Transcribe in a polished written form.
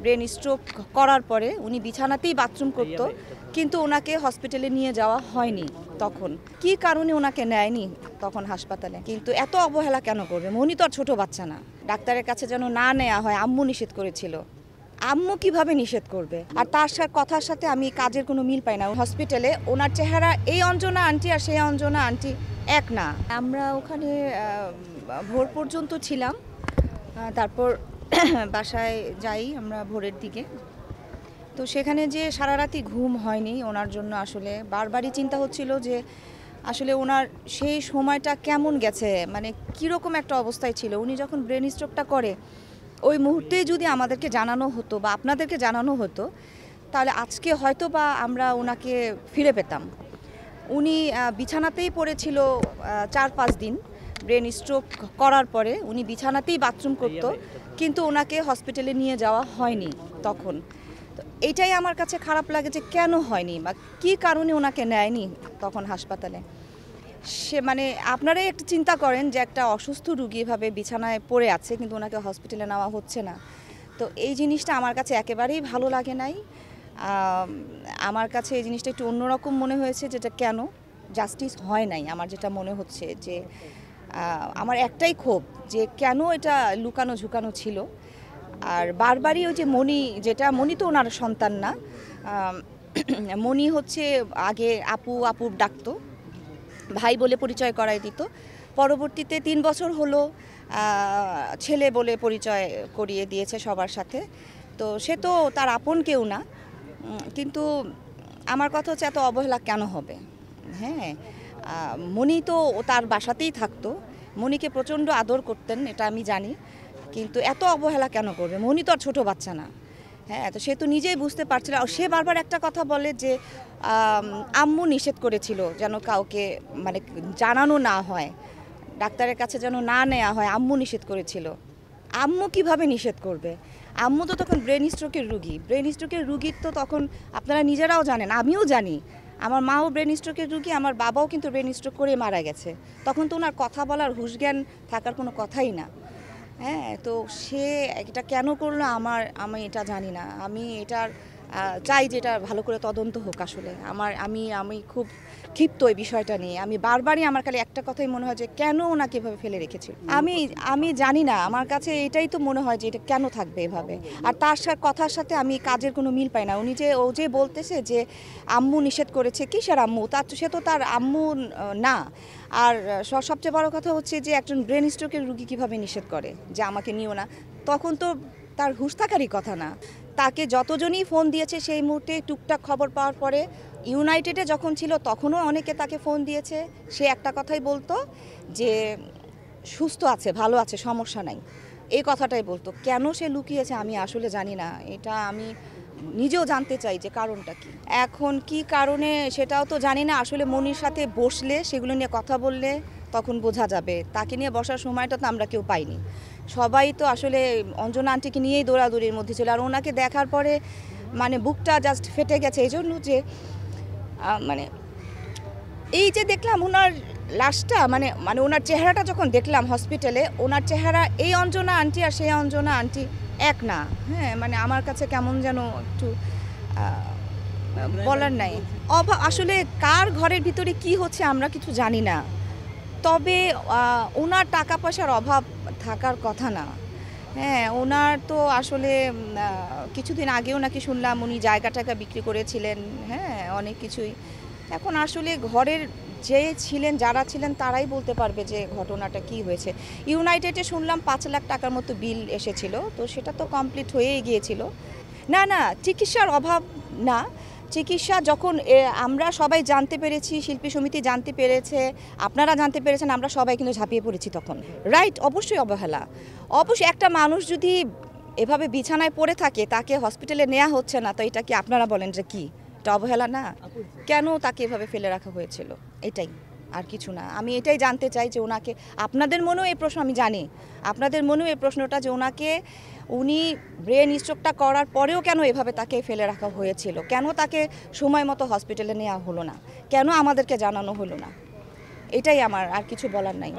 Brain stroke করার পরে উনি বিছানাতেই বাথরুম করতো, কিন্তু ওনাকে হসপিটালে নিয়ে যাওয়া হয়নি। তখন কি কারণে ওনাকে নেয়নি তখন হাসপাতালে? কিন্তু এত অবহেলা কেন করবে? উনি তো আর ছোট বাচ্চা না। ডাক্তারের কাছে যেন না নেওয়া হয়, আম্মু নিষেধ করেছিল। আম্মু কিভাবে নিষেধ করবে? আর তার কথার সাথে আমি কাজের কোনো মিল পাই না। হসপিটালে ওনার চেহারা, এই অঞ্জনা আন্টি আর সেই অঞ্জনা আন্টি এক না। আমরা ওখানে ভোর পর্যন্ত ছিলাম, তারপর বাসায় যাই আমরা ভোরের দিকে। তো সেখানে যে সারা রাতি ঘুম হয়নি ওনার জন্য। আসলে বারবারই চিন্তা হচ্ছিল যে আসলে ওনার সেই সময়টা কেমন গেছে, মানে কীরকম একটা অবস্থায় ছিল। উনি যখন ব্রেন স্ট্রোকটা করে ওই মুহূর্তে যদি আমাদেরকে জানানো হতো বা আপনাদেরকে জানানো হতো, তাহলে আজকে হয়তো বা আমরা ওনাকে ফিরে পেতাম। উনি বিছানাতেই পড়েছিল 4-5 দিন। ব্রেন স্ট্রোক করার পরে উনি বিছানাতেই বাথরুম করতো, কিন্তু ওনাকে হসপিটালে নিয়ে যাওয়া হয়নি তখন। তো এইটাই আমার কাছে খারাপ লাগে যে কেন হয়নি বা কী কারণে ওনাকে নেয়নি তখন হাসপাতালে। সে মানে আপনারাই একটু চিন্তা করেন যে একটা অসুস্থ রুগী এভাবে বিছানায় পড়ে আছে, কিন্তু ওনাকে হসপিটালে নেওয়া হচ্ছে না। তো এই জিনিসটা আমার কাছে একেবারেই ভালো লাগে নাই। আমার কাছে এই জিনিসটা একটু অন্যরকম মনে হয়েছে, যেটা কেন জাস্টিস হয় নাই। আমার যেটা মনে হচ্ছে যে আমার একটাই ক্ষোভ যে কেন এটা লুকানো ঝুকানো ছিল। আর বারবারই ওই যে মনি তো ওনার সন্তান না। মনি হচ্ছে আগে আপু আপু ডাকতো, ভাই বলে পরিচয় করাই দিত। পরবর্তীতে 3 বছর হলো ছেলে বলে পরিচয় করিয়ে দিয়েছে সবার সাথে। তো সে তো তার আপন কেউ না। কিন্তু আমার কথা হচ্ছে এত অবহেলা কেন হবে? হ্যাঁ, মনি তো তার বাসাতেই থাকতো, মনিকে প্রচণ্ড আদর করতেন, এটা আমি জানি। কিন্তু এত অবহেলা কেন করবে? মনি তো আর ছোটো বাচ্চা না। হ্যাঁ, তো সে তো নিজেই বুঝতে পারছিল। আর সে বারবার একটা কথা বলে যে আম্মু নিষেধ করেছিল যেন কাউকে মানে জানানো না হয়, ডাক্তারের কাছে যেন না নেওয়া হয়, আম্মু নিষেধ করেছিল। আম্মু কিভাবে নিষেধ করবে? আম্মু তো তখন ব্রেন স্ট্রোকের রুগী। ব্রেন স্ট্রোকের রুগীর তো তখন আপনারা নিজেরাও জানেন, আমিও জানি। আমার মাও ব্রেন স্ট্রোকের রুগী, আমার বাবাও কিন্তু ব্রেন স্ট্রোক করে মারা গেছে। তখন তো ওনার কথা বলার হুঁশ জ্ঞান থাকার কোনো কথাই না। হ্যাঁ, তো সে এটা কেন করলো আমি এটা জানি না। আমি এটার চাই যে এটা ভালো করে তদন্ত হোক। আসলে আমি খুব ক্ষিপ্ত এই বিষয়টা নিয়ে। আমি বারবারই আমার খালি একটা কথাই মনে হয় যে কেন ওনাকে এভাবে ফেলে রেখেছিল। আমি জানি না, আমার কাছে এটাই তো মনে হয় যে এটা কেন থাকবে এভাবে। আর তার কথার সাথে আমি কাজের কোনো মিল পাই না। ও যে বলতেছে যে আম্মু নিষেধ করেছে, কিসের আম্মু? সে তো তার আম্মু না। আর সবচেয়ে বড় কথা হচ্ছে যে একজন ব্রেন স্ট্রোকের রুগী কীভাবে নিষেধ করে যে আমাকে নিও না? তখন তো তার হুঁশ থাকারই কথা না। তাকে যতজনই ফোন দিয়েছে সেই মুহূর্তে টুকটাক খবর পাওয়ার পরে, ইউনাইটেডে যখন ছিল তখনও অনেকে তাকে ফোন দিয়েছে। সে একটা কথাই বলতো যে সুস্থ আছে, ভালো আছে, সমস্যা নাই, এই কথাটাই বলতো। কেন সে লুকিয়েছে আমি আসলে জানি না। এটা আমি নিজেও জানতে চাই যে কারণটা কি। এখন কি কারণে সেটাও তো জানি না। আসলে মনির সাথে বসলে, সেগুলো নিয়ে কথা বললে তখন বোঝা যাবে। তাকে নিয়ে বসার সময়টা তো আমরা কেউ পাইনি। সবাই তো আসলে অঞ্জনা আন্টিকে নিয়েই দৌড়াদৌড়ির মধ্যে ছিল। আর ওনাকে দেখার পরে মানে বুকটা জাস্ট ফেটে গেছে এই জন্য যে মানে এই যে দেখলাম ওনার লাশটা, মানে ওনার চেহারাটা যখন দেখলাম হসপিটালে, ওনার চেহারা, এই অঞ্জনা আন্টি আর সেই অঞ্জনা আন্টি এক না। হ্যাঁ, মানে আমার কাছে কেমন যেন একটু বলার নাই। আসলে কার ঘরের ভিতরে কি হচ্ছে আমরা কিছু জানি না। তবে ওনার টাকা পয়সার অভাব থাকার কথা না। হ্যাঁ, ওনার তো আসলে কিছুদিন আগেও নাকি শুনলাম উনি জায়গা টাকা বিক্রি করেছিলেন। হ্যাঁ, অনেক কিছুই। এখন আসলে ঘরের যারা ছিলেন তারাই বলতে পারবে যে ঘটনাটা কি হয়েছে। ইউনাইটেডে শুনলাম 5 লাখ টাকার মতো বিল এসেছিল, তো সেটা তো কমপ্লিট হয়েই গিয়েছিল। না, চিকিৎসার অভাব না। চিকিৎসা যখন আমরা সবাই জানতে পেরেছি, শিল্পী সমিতি জানতে পেরেছে, আপনারা জানতে পেরেছেন, আমরা সবাই কিন্তু ঝাঁপিয়ে পড়েছি তখন। রাইট, অবশ্যই অবহেলা। অবশ্যই একটা মানুষ যদি এভাবে বিছানায় পড়ে থাকে, তাকে হসপিটালে নেওয়া হচ্ছে না, তো এটা কি আপনারা বলেন যে কি এটা অবহেলা না? কেন তাকে এভাবে ফেলে রাখা হয়েছিল? এটাই, আর কিছু না। আমি এটাই জানতে চাই যে ওনাকে, আপনাদের মনেও এই প্রশ্ন, আমি জানি আপনাদের মনেও এই প্রশ্নটা যে উনি ব্রেন স্ট্রোকটা করার পরেও কেন এভাবে তাকে ফেলে রাখা হয়েছিল? কেন তাকে সময় মতো হসপিটালে নেওয়া হলো না? কেন আমাদেরকে জানানো হলো না? এটাই আমার, আর কিছু বলার নাই।